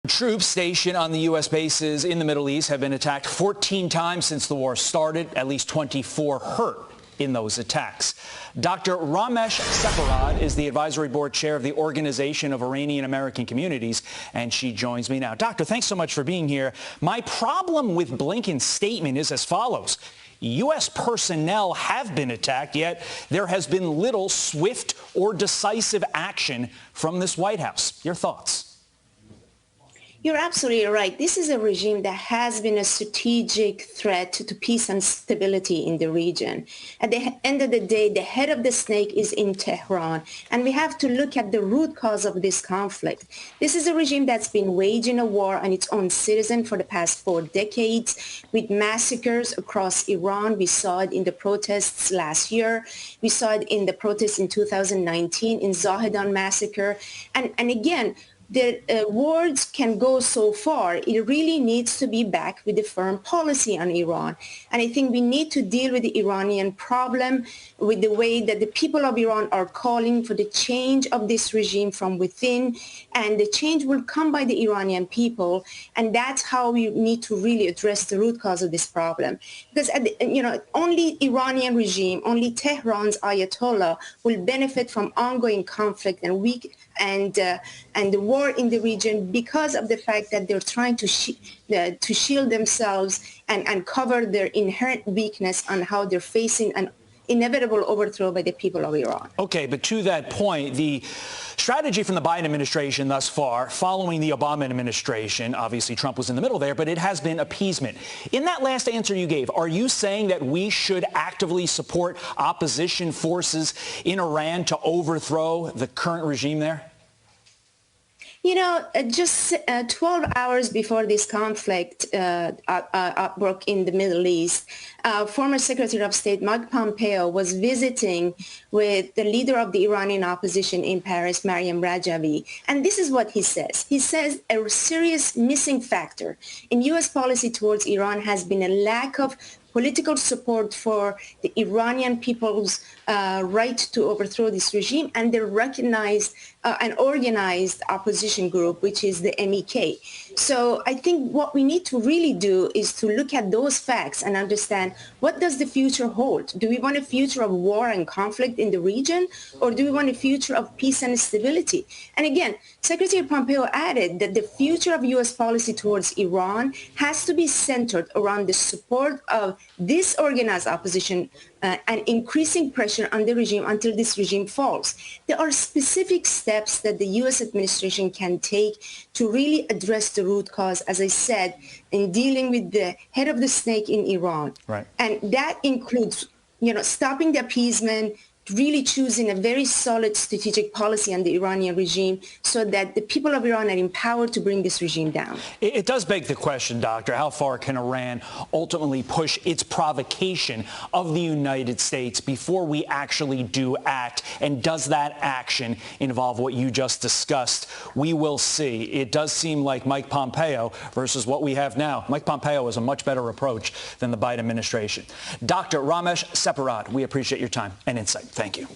Troops stationed on the U.S. bases in the Middle East have been attacked 14 times since the war started, at least 24 hurt in those attacks. Dr. Ramesh Sepehrrad is the advisory board chair of the Organization of Iranian-American Communities, and she joins me now. Doctor, thanks so much for being here. My problem with Blinken's statement is as follows. U.S. personnel have been attacked, yet there has been little swift or decisive action from this White House. Your thoughts? You're absolutely right. This is a regime that has been a strategic threat to peace and stability in the region. At the end of the day, the head of the snake is in Tehran, and we have to look at the root cause of this conflict. This is a regime that's been waging a war on its own citizens for the past 4 decades, with massacres across Iran. We saw it in the protests last year. We saw it in the protests in 2019 in Zahedan massacre. And again, the words can go so far. It really needs to be backed with a firm policy on Iran. And I think we need to deal with the Iranian problem with the way that the people of Iran are calling for the change of this regime from within. And the change will come by the Iranian people. And that's how we need to really address the root cause of this problem. Because, only Iranian regime, only Tehran's Ayatollah will benefit from ongoing conflict and the war in the region because of the fact that they're trying to shield themselves and cover their inherent weakness on how they're facing an inevitable overthrow by the people of Iran. Okay, but to that point, the strategy from the Biden administration thus far, following the Obama administration, obviously Trump was in the middle there, but it has been appeasement. In that last answer you gave, are you saying that we should actively support opposition forces in Iran to overthrow the current regime there? Just 12 hours before this conflict broke in the Middle East, former Secretary of State Mike Pompeo was visiting with the leader of the Iranian opposition in Paris, Maryam Rajavi. And this is what he says. He says a serious missing factor in U.S. policy towards Iran has been a lack of political support for the Iranian people's right to overthrow this regime and the recognized and organized opposition group, which is the MEK. So I think what we need to really do is to look at those facts and understand, what does the future hold? Do we want a future of war and conflict in the region, or do we want a future of peace and stability? And again, Secretary Pompeo added that the future of U.S. policy towards Iran has to be centered around the support of this organized opposition and increasing pressure on the regime until this regime falls. There are specific steps that the U.S. administration can take to really address the root cause, as I said, in dealing with the head of the snake in Iran. Right. And that includes, stopping the appeasement, really choosing a very solid strategic policy on the Iranian regime so that the people of Iran are empowered to bring this regime down. It does beg the question, Doctor, how far can Iran ultimately push its provocation of the United States before we actually do act? And does that action involve what you just discussed? We will see. It does seem like Mike Pompeo versus what we have now. Mike Pompeo is a much better approach than the Biden administration. Dr. Ramesh Sepehrrad, we appreciate your time and insight. Thank you.